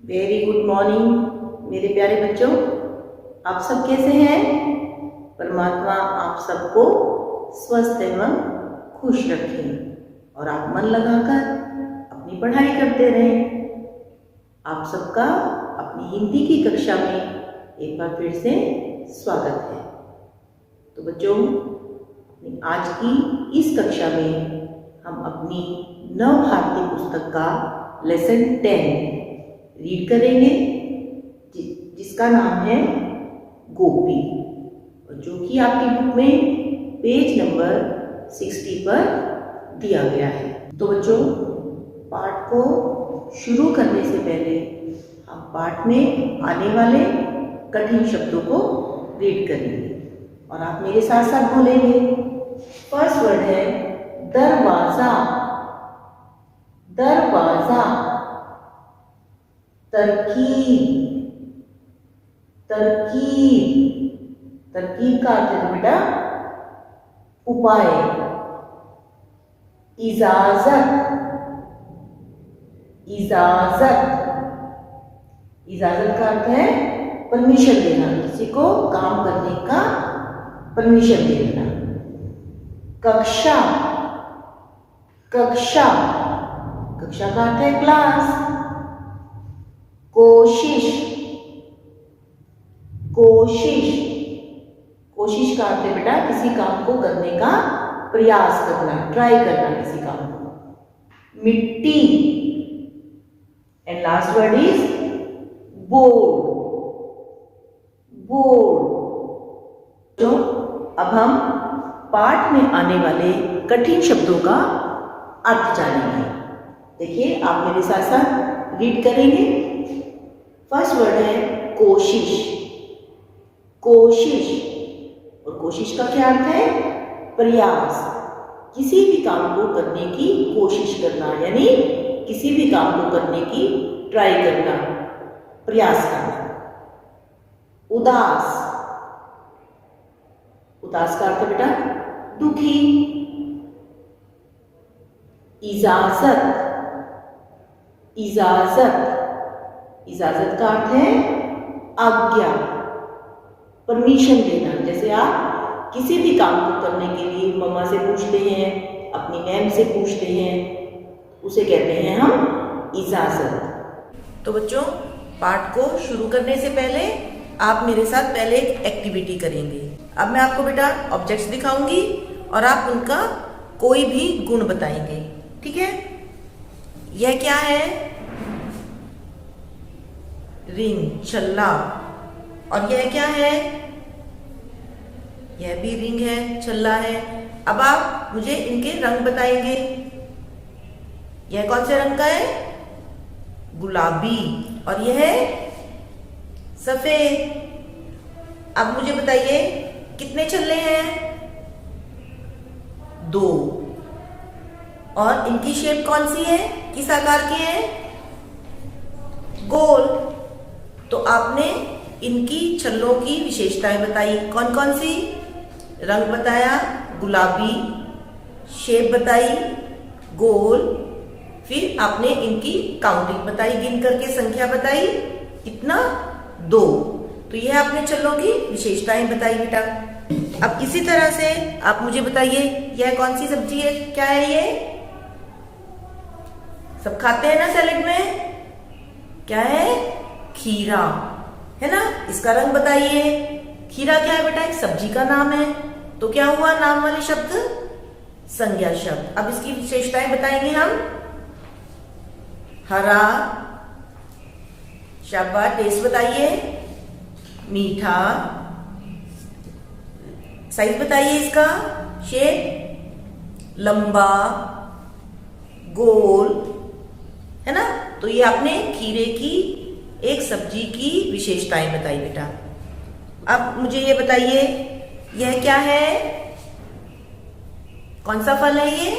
Very good morning मेरे प्यारे बच्चों। आप सब कैसे हैं? परमात्मा आप सबको स्वस्थ एवं खुश रखें और आप मन लगाकर अपनी पढ़ाई करते रहें। आप सबका अपनी हिंदी की कक्षा में एक बार फिर से स्वागत है। तो बच्चों, आज की इस कक्षा में हम अपनी नव भारती पुस्तक का लेसन 10 रीड करेंगे, जिसका नाम है गोपी, और जो कि आपकी बुक में पेज नंबर 60 पर दिया गया है। तो बच्चों, पाठ को शुरू करने से पहले हम पाठ में आने वाले कठिन शब्दों को रीड करेंगे और आप मेरे साथ साथ बोलेंगे। फर्स्ट वर्ड है दरवाजा। दरवाजा। तरकीब। तरकीब। तरकीब का अर्थ है बेटा उपाय। इजाजत। इजाजत। इजाजत का अर्थ है परमिशन देना, किसी को काम करने का परमिशन देना। कक्षा। कक्षा। कक्षा का अर्थ है क्लास। कोशिश। कोशिश। कोशिश का अर्थ है बेटा किसी काम को करने का प्रयास करना, ट्राई करना किसी काम को। मिट्टी। And last word is board. Board. तो अब हम पाठ में आने वाले कठिन शब्दों का अर्थ जानेंगे। देखिए, आप मेरे साथ साथ रीड करेंगे। फर्स्ट वर्ड है कोशिश। कोशिश। और कोशिश का क्या अर्थ है? प्रयास। किसी भी काम को करने की कोशिश करना, यानी किसी भी काम को करने की ट्राई करना, प्रयास करना। उदास। उदास का अर्थ है बेटा दुखी। इजाजत। इजाजत। इजाजत का अर्थ है आज्ञा, परमिशन देना। जैसे आप किसी भी काम को करने के लिए मम्मा से पूछते हैं, अपनी मैम से पूछते हैं, उसे कहते हैं हम इजाजत। तो बच्चों, पाठ को शुरू करने से पहले आप मेरे साथ पहले एक एक्टिविटी करेंगे। अब मैं आपको बेटा ऑब्जेक्ट्स दिखाऊंगी और आप उनका कोई भी गुण बताएंगे, ठीक है? यह क्या है? रिंग, छल्ला। और यह क्या है? यह भी रिंग है, छल्ला है। अब आप मुझे इनके रंग बताएंगे। यह कौन से रंग का है? गुलाबी। और यह सफेद। अब मुझे बताइए कितने छल्ले हैं? 2। और इनकी शेप कौन सी है? किस आकार की है? गोल। तो आपने इनकी छल्लों की विशेषताएं बताई। कौन कौन सी? रंग बताया गुलाबी, शेप बताई गोल, फिर आपने इनकी काउंटिंग बताई, गिन करके संख्या बताई। कितना? 2। तो यह आपने छल्लों की विशेषताएं बताई बेटा। अब इसी तरह से आप मुझे बताइए, यह कौन सी सब्जी है? क्या है ये? सब खाते हैं ना सैलेड में? क्या है? खीरा, है ना? इसका रंग बताइए। खीरा क्या है बेटा? एक सब्जी का नाम है। तो क्या हुआ? नाम वाले शब्द संज्ञा शब्द। अब इसकी विशेषताएं बताएंगे हम। हरा, शाबाश, टेस्ट बताइए। मीठा, साइज बताइए इसका। शेप लंबा, गोल, है ना? तो ये आपने खीरे की एक सब्जी की विशेषताएं बताई बेटा। अब मुझे ये बताइए, यह क्या है? कौन सा फल है ये?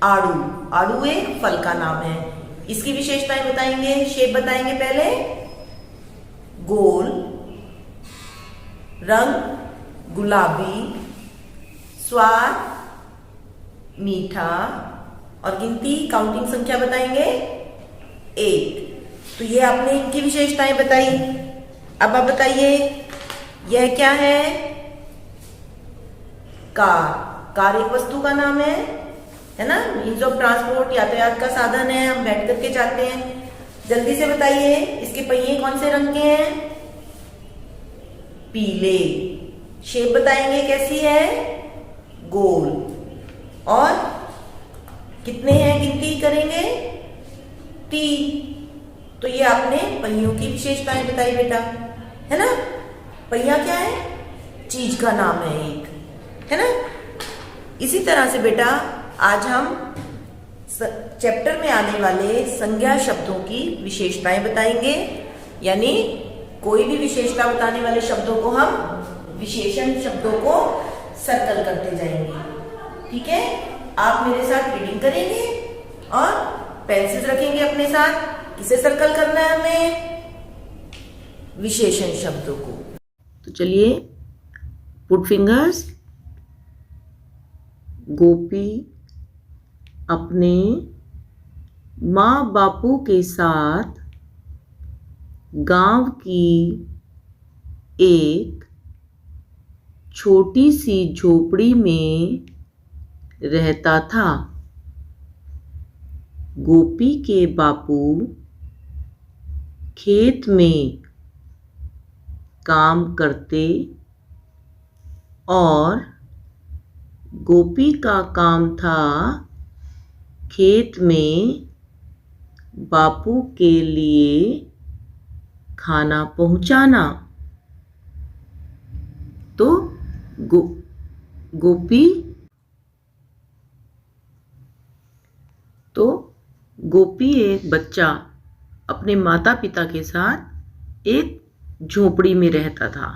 आड़ू। आड़ू एक फल का नाम है। इसकी विशेषताएं बताएंगे, शेप बताएंगे पहले। गोल, रंग गुलाबी, स्वाद मीठा, और गिनती काउंटिंग संख्या बताएंगे 1। तो ये आपने इनकी विशेषताएं बताई। अब आप बताइए यह क्या है? कार। कार एक वस्तु का नाम है ना, मीन्स ऑफ ट्रांसपोर्ट, यातायात का साधन है, हम बैठ करके जाते हैं। जल्दी से बताइए इसके पहिए कौन से रंग के हैं? पीले। शेप बताएंगे कैसी है? गोल। और कितने हैं गिनती करेंगे? 3। तो ये आपने पहियों की विशेषताएं बताई बेटा, है ना। पहिया क्या है? चीज का नाम है एक, है ना। इसी तरह से बेटा आज हम चैप्टर में आने वाले संज्ञा शब्दों की विशेषताएं बताएंगे, यानी कोई भी विशेषता बताने वाले शब्दों को हम विशेषण शब्दों को सर्कल करते जाएंगे। ठीक है, आप मेरे साथ रीडिंग करेंगे और पेंसिल रखेंगे अपने साथ। किसे सर्कल करना है हमें? विशेषण शब्दों को। तो चलिए, पुट फिंगर्स। गोपी अपने माँ बापू के साथ गांव की एक छोटी सी झोपड़ी में रहता था। गोपी के बापू खेत में काम करते और गोपी का काम था खेत में बापू के लिए खाना पहुंचाना। तो गोपी एक बच्चा अपने माता पिता के साथ एक झोपड़ी में रहता था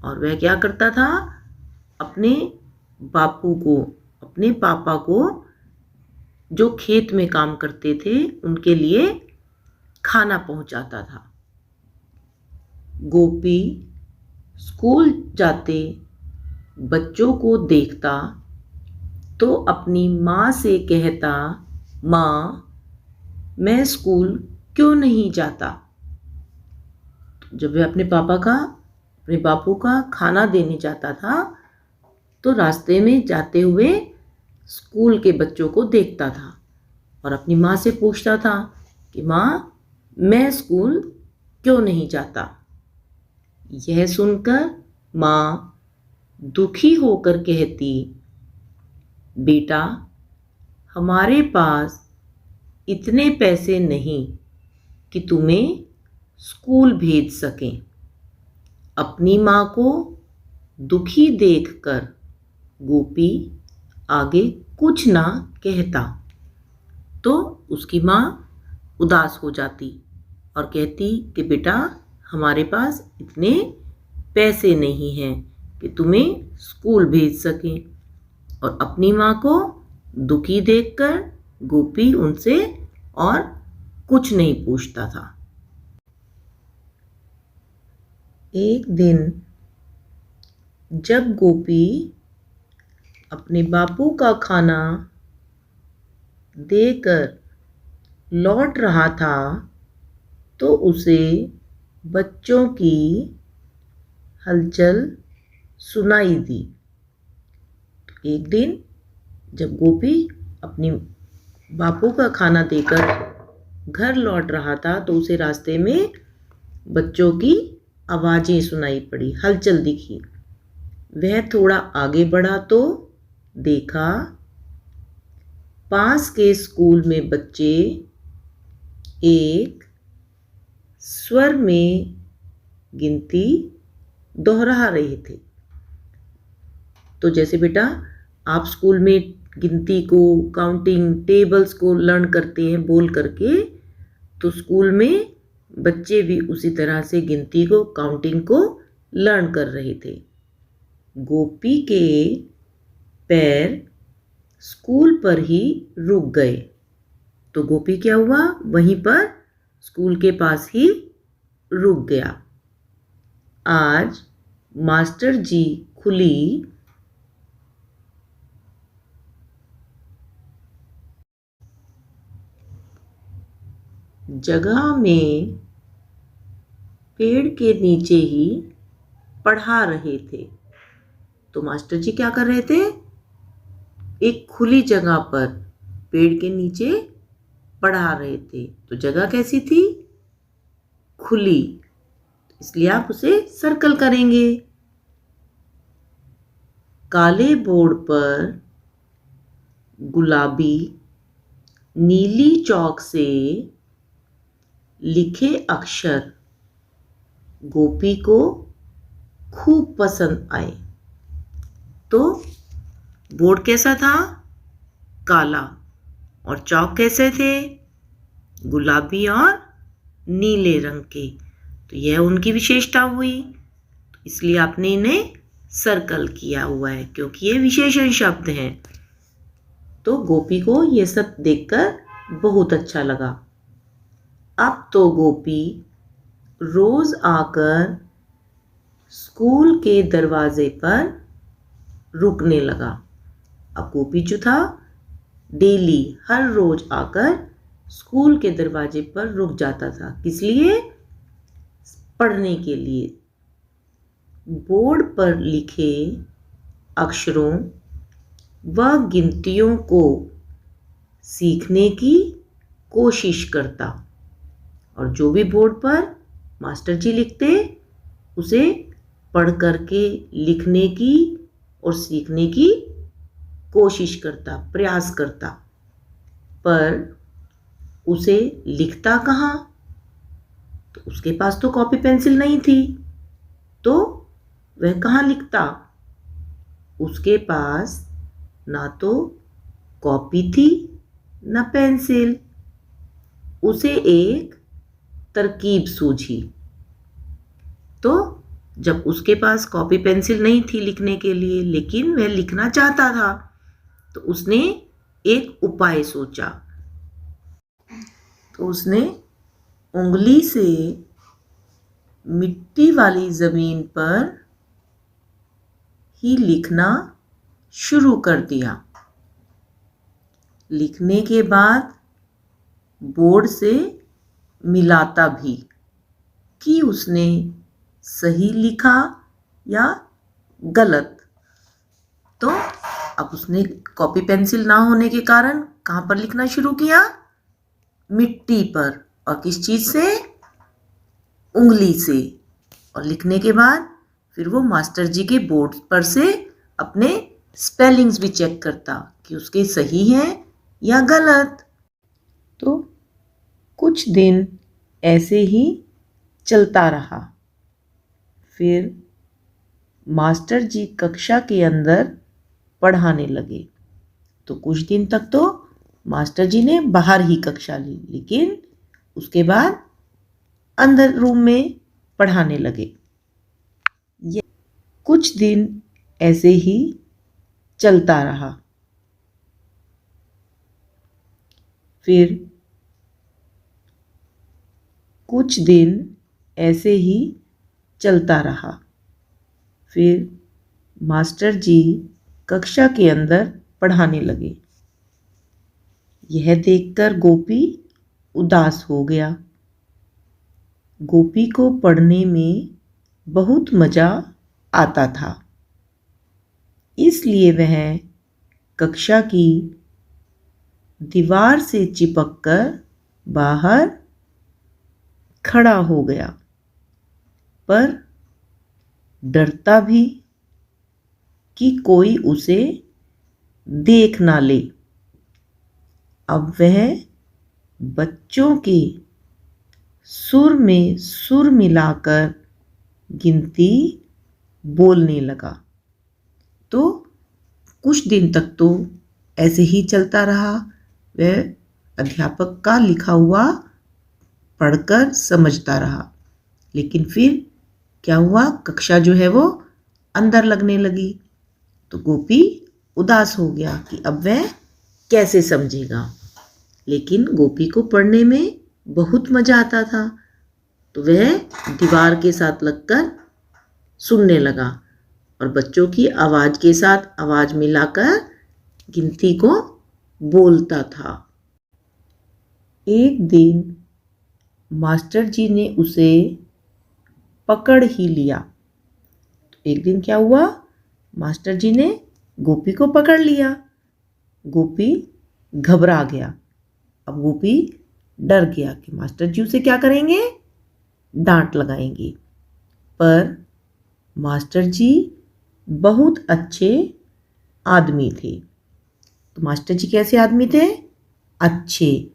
और वह क्या करता था? अपने बापू को, अपने पापा को, जो खेत में काम करते थे, उनके लिए खाना पहुंचाता था। गोपी स्कूल जाते बच्चों को देखता तो अपनी माँ से कहता, माँ मैं स्कूल क्यों नहीं जाता? जब वह अपने बापू का खाना देने जाता था तो रास्ते में जाते हुए स्कूल के बच्चों को देखता था और अपनी माँ से पूछता था कि माँ मैं स्कूल क्यों नहीं जाता? यह सुनकर माँ दुखी होकर कहती, बेटा हमारे पास इतने पैसे नहीं कि तुम्हें स्कूल भेज सकें। अपनी माँ को दुखी देखकर गोपी आगे कुछ ना कहता तो उसकी माँ उदास हो जाती और कहती कि बेटा हमारे पास इतने पैसे नहीं हैं कि तुम्हें स्कूल भेज सकें। और अपनी माँ को दुखी देखकर गोपी उनसे और कुछ नहीं पूछता था। एक दिन जब गोपी अपने बापू का खाना देकर लौट रहा था तो उसे बच्चों की हलचल सुनाई दी। एक दिन जब गोपी अपने बापू का खाना देकर घर लौट रहा था तो उसे रास्ते में बच्चों की आवाज़ें सुनाई पड़ी, हलचल दिखी। वह थोड़ा आगे बढ़ा तो देखा पास के स्कूल में बच्चे एक स्वर में गिनती दोहरा रहे थे। तो जैसे बेटा आप स्कूल में गिनती को, काउंटिंग टेबल्स को लर्न करते हैं बोल करके, तो स्कूल में बच्चे भी उसी तरह से गिनती को, काउंटिंग को लर्न कर रहे थे। गोपी के पैर स्कूल पर ही रुक गए। तो गोपी क्या हुआ? वहीं पर स्कूल के पास ही रुक गया। आज मास्टर जी खुली जगह में पेड़ के नीचे ही पढ़ा रहे थे। तो मास्टर जी क्या कर रहे थे? एक खुली जगह पर पेड़ के नीचे पढ़ा रहे थे। तो जगह कैसी थी? खुली। इसलिए आप उसे सर्कल करेंगे। काले बोर्ड पर गुलाबी नीली चौक से लिखे अक्षर गोपी को खूब पसंद आए। तो बोर्ड कैसा था? काला। और चौक कैसे थे? गुलाबी और नीले रंग के। तो यह उनकी विशेषता हुई। इसलिए आपने इन्हें सर्कल किया हुआ है, क्योंकि ये विशेषण शब्द हैं। तो गोपी को ये सब देखकर बहुत अच्छा लगा। अब तो गोपी रोज आकर स्कूल के दरवाजे पर रुकने लगा। अब गोपी जो था डेली हर रोज आकर स्कूल के दरवाजे पर रुक जाता था। किस लिए? पढ़ने के लिए। बोर्ड पर लिखे अक्षरों व गिनतियों को सीखने की कोशिश करता। और जो भी बोर्ड पर मास्टर जी लिखते उसे पढ़ करके लिखने की और सीखने की कोशिश करता, प्रयास करता। पर उसे लिखता कहाँ? तो उसके पास तो कॉपी पेंसिल नहीं थी। तो वह कहाँ लिखता? उसके पास ना तो कॉपी थी ना पेंसिल। उसे एक तरकीब सूझी। तो जब उसके पास कॉपी पेंसिल नहीं थी लिखने के लिए, लेकिन वह लिखना चाहता था, तो उसने एक उपाय सोचा। तो उसने उंगली से मिट्टी वाली जमीन पर ही लिखना शुरू कर दिया। लिखने के बाद बोर्ड से मिलाता भी कि उसने सही लिखा या गलत। तो अब उसने कॉपी पेंसिल ना होने के कारण कहाँ पर लिखना शुरू किया? मिट्टी पर। और किस चीज़ से? उंगली से। और लिखने के बाद फिर वो मास्टर जी के बोर्ड पर से अपने स्पेलिंग्स भी चेक करता कि उसके सही हैं या गलत। तो कुछ दिन ऐसे ही चलता रहा। फिर मास्टर जी कक्षा के अंदर पढ़ाने लगे। तो कुछ दिन तक तो मास्टर जी ने बाहर ही कक्षा ली, लेकिन उसके बाद अंदर रूम में पढ़ाने लगे। कुछ दिन ऐसे ही चलता रहा। फिर कुछ दिन ऐसे ही चलता रहा। फिर मास्टर जी कक्षा के अंदर पढ़ाने लगे। यह देखकर गोपी उदास हो गया। गोपी को पढ़ने में बहुत मज़ा आता था, इसलिए वह कक्षा की दीवार से चिपककर बाहर खड़ा हो गया, पर डरता भी कि कोई उसे देख ना ले। अब वह बच्चों के सुर में सुर मिलाकर गिनती बोलने लगा। तो कुछ दिन तक तो ऐसे ही चलता रहा। वह अध्यापक का लिखा हुआ पढ़कर समझता रहा, लेकिन फिर क्या हुआ? कक्षा जो है वो अंदर लगने लगी। तो गोपी उदास हो गया कि अब वह कैसे समझेगा। लेकिन गोपी को पढ़ने में बहुत मज़ा आता था, तो वह दीवार के साथ लगकर सुनने लगा और बच्चों की आवाज़ के साथ आवाज़ मिलाकर गिनती को बोलता था। एक दिन मास्टर जी ने उसे पकड़ ही लिया। एक दिन क्या हुआ, मास्टर जी ने गोपी को पकड़ लिया। गोपी घबरा गया। अब गोपी डर गया कि मास्टर जी उसे क्या करेंगे, डांट लगाएंगे। पर मास्टर जी बहुत अच्छे आदमी थे। तो मास्टर जी कैसे आदमी थे, अच्छे,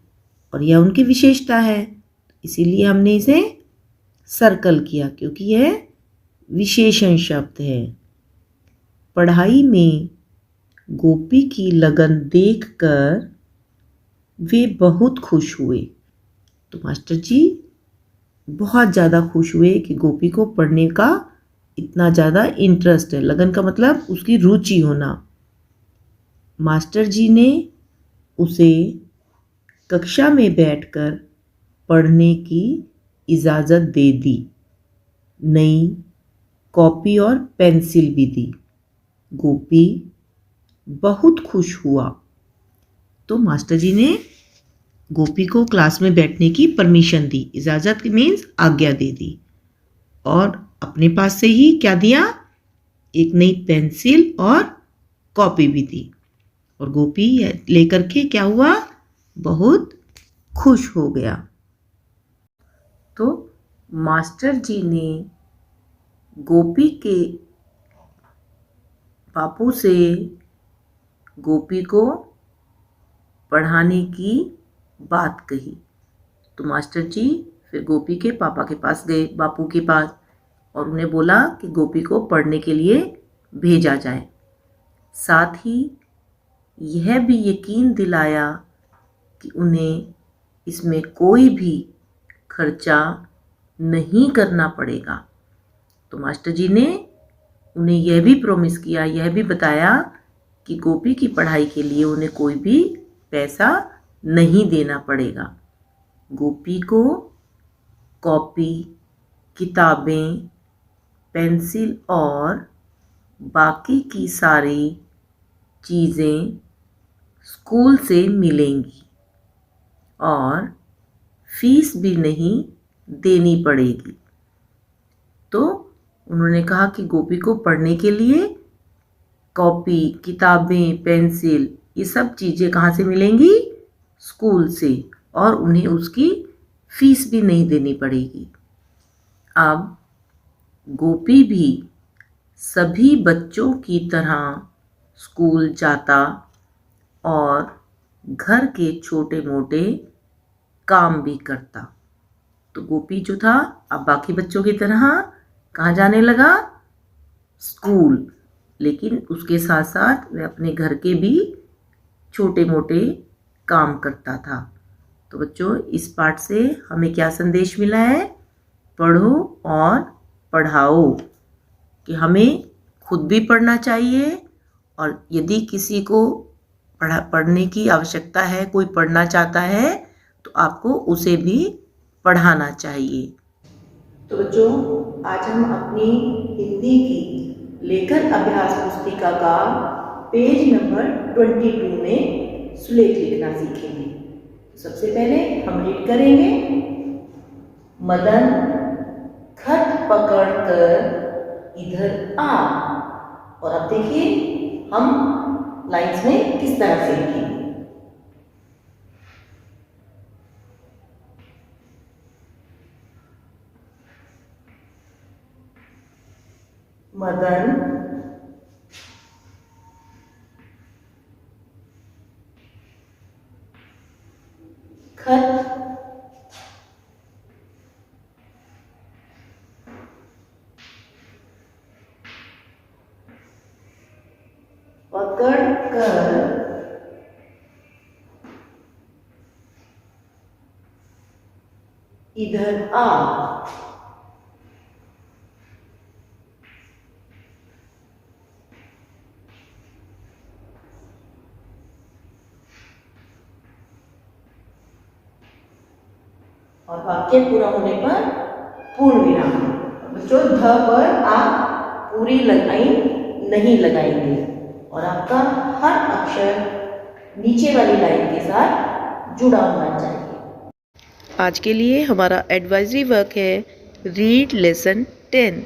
और यह उनकी विशेषता है, इसीलिए हमने इसे सर्कल किया क्योंकि यह विशेषण शब्द है। पढ़ाई में गोपी की लगन देखकर वे बहुत खुश हुए। तो मास्टर जी बहुत ज़्यादा खुश हुए कि गोपी को पढ़ने का इतना ज़्यादा इंटरेस्ट है। लगन का मतलब उसकी रुचि होना। मास्टर जी ने उसे कक्षा में बैठकर पढ़ने की इजाज़त दे दी। नई कॉपी और पेंसिल भी दी। गोपी बहुत खुश हुआ। तो मास्टर जी ने गोपी को क्लास में बैठने की परमिशन दी। इजाज़त मीन्स आज्ञा दे दी। और अपने पास से ही क्या दिया, एक नई पेंसिल और कॉपी भी दी। और गोपी लेकर के क्या हुआ, बहुत खुश हो गया। तो मास्टर जी ने गोपी के बापू से गोपी को पढ़ाने की बात कही। तो मास्टर जी फिर गोपी के पापा के पास गए, बापू के पास, और उन्हें बोला कि गोपी को पढ़ने के लिए भेजा जाए। साथ ही यह भी यकीन दिलाया कि उन्हें इसमें कोई भी खर्चा नहीं करना पड़ेगा। तो मास्टर जी ने उन्हें यह भी प्रॉमिस किया, यह भी बताया कि गोपी की पढ़ाई के लिए उन्हें कोई भी पैसा नहीं देना पड़ेगा। गोपी को कॉपी, किताबें, पेंसिल और बाकी की सारी चीज़ें स्कूल से मिलेंगी और फीस भी नहीं देनी पड़ेगी। तो उन्होंने कहा कि गोपी को पढ़ने के लिए कॉपी, किताबें, पेंसिल, ये सब चीज़ें कहाँ से मिलेंगी, स्कूल से, और उन्हें उसकी फीस भी नहीं देनी पड़ेगी। अब गोपी भी सभी बच्चों की तरह स्कूल जाता और घर के छोटे मोटे काम भी करता। तो गोपी जो था अब बाकी बच्चों की तरह कहाँ जाने लगा, स्कूल। लेकिन उसके साथ साथ वह अपने घर के भी छोटे मोटे काम करता था। तो बच्चों, इस पाठ से हमें क्या संदेश मिला है, पढ़ो और पढ़ाओ, कि हमें खुद भी पढ़ना चाहिए, और यदि किसी को पढ़ने की आवश्यकता है, कोई पढ़ना चाहता है, तो आपको उसे भी पढ़ाना चाहिए। तो बच्चों, आज हम अपनी हिंदी की लेखन अभ्यास पुस्तिका का पेज नंबर 22 में सुलेख लिखना सीखेंगे। सबसे पहले हम रीड करेंगे। मदन खत पकड़कर इधर आ। और अब देखिए हम लाइंस में किस तरह से लिखेंगे। मदन खत पकड़कर इधर आ। और वाक्य पूरा होने पर पूर्ण विराम। बच्चों, ध पर आप पूरी लाइन नहीं लगाएंगे और आपका हर अक्षर नीचे वाली लाइन के साथ जुड़ा होना चाहिए। आज के लिए हमारा एडवाइजरी वर्क है रीड लेसन 10।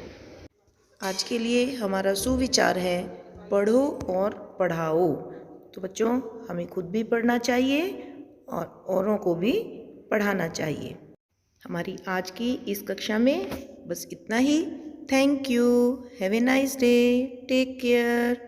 आज के लिए हमारा सुविचार है पढ़ो और पढ़ाओ। तो बच्चों, हमें खुद भी पढ़ना चाहिए और औरों को भी पढ़ाना चाहिए। हमारी आज की इस कक्षा में बस इतना ही। Thank you. Have a nice day. Take care.